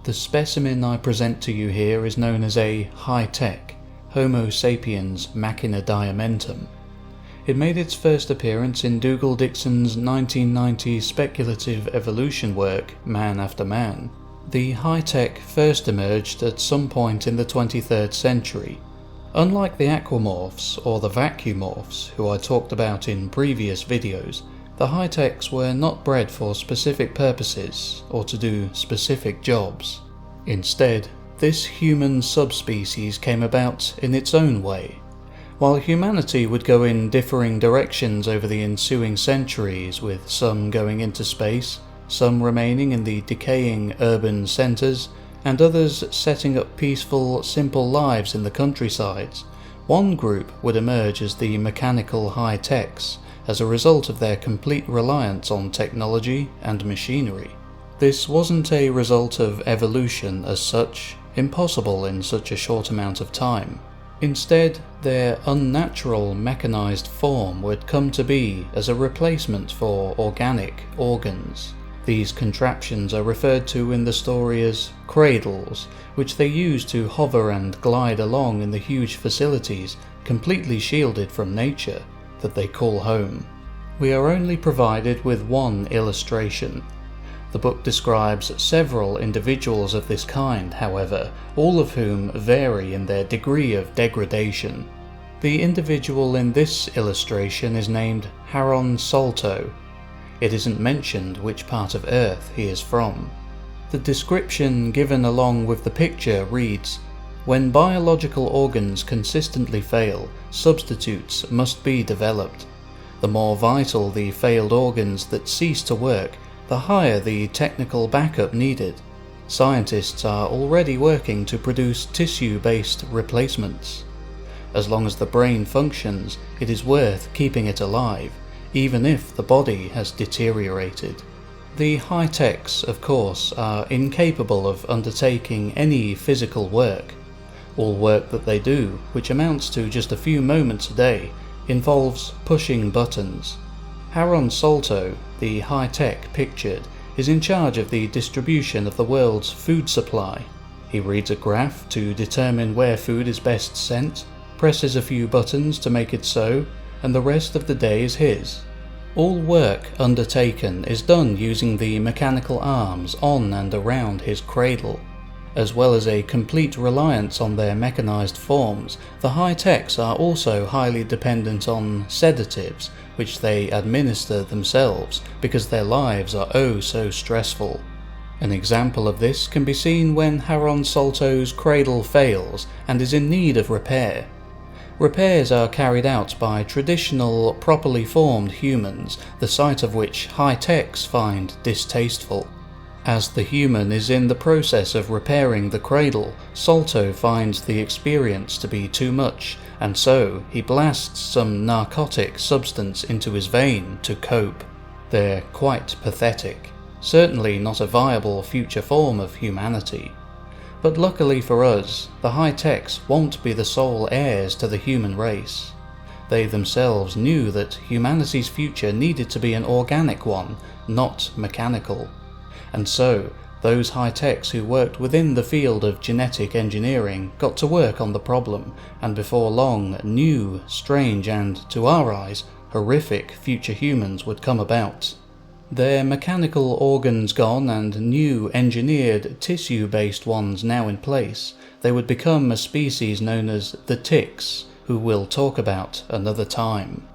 The specimen I present to you here is known as a Hitek, Homo sapiens machina diamentum. It made its first appearance in Dougal Dixon's 1990 speculative evolution work, Man After Man. The Hitek first emerged at some point in the 23rd century. Unlike the aquamorphs or the vacuumorphs, who I talked about in previous videos, the Hiteks were not bred for specific purposes or to do specific jobs. Instead, this human subspecies came about in its own way. While humanity would go in differing directions over the ensuing centuries, with some going into space, some remaining in the decaying urban centres, and others setting up peaceful, simple lives in the countrysides, one group would emerge as the mechanical Hiteks, as a result of their complete reliance on technology and machinery. This wasn't a result of evolution as such, impossible in such a short amount of time. Instead, their unnatural mechanized form would come to be as a replacement for organic organs. These contraptions are referred to in the story as cradles, which they use to hover and glide along in the huge facilities completely shielded from nature that they call home. We are only provided with one illustration. The book describes several individuals of this kind, however, all of whom vary in their degree of degradation. The individual in this illustration is named Haron Salto. It isn't mentioned which part of Earth he is from. The description given along with the picture reads, "When biological organs consistently fail, substitutes must be developed. The more vital the failed organs that cease to work, the higher the technical backup needed. Scientists are already working to produce tissue-based replacements. As long as the brain functions, it is worth keeping it alive, even if the body has deteriorated." The Hiteks, of course, are incapable of undertaking any physical work. All work that they do, which amounts to just a few moments a day, involves pushing buttons. Haron Salto, the Hitek pictured, is in charge of the distribution of the world's food supply. He reads a graph to determine where food is best sent, presses a few buttons to make it so, and the rest of the day is his. All work undertaken is done using the mechanical arms on and around his cradle. As well as a complete reliance on their mechanized forms, the Hiteks are also highly dependent on sedatives, which they administer themselves because their lives are oh so stressful. An example of this can be seen when Haron Salto's cradle fails and is in need of repair. Repairs are carried out by traditional, properly formed humans, the sight of which Hiteks find distasteful. As the human is in the process of repairing the cradle, Salto finds the experience to be too much, and so he blasts some narcotic substance into his vein to cope. They're quite pathetic. Certainly not a viable future form of humanity. But luckily for us, the Hiteks won't be the sole heirs to the human race. They themselves knew that humanity's future needed to be an organic one, not mechanical. And so, those Hiteks who worked within the field of genetic engineering got to work on the problem, and before long, new, strange, and, to our eyes, horrific future humans would come about. Their mechanical organs gone and new, engineered, tissue-based ones now in place, they would become a species known as the Ticks, who we'll talk about another time.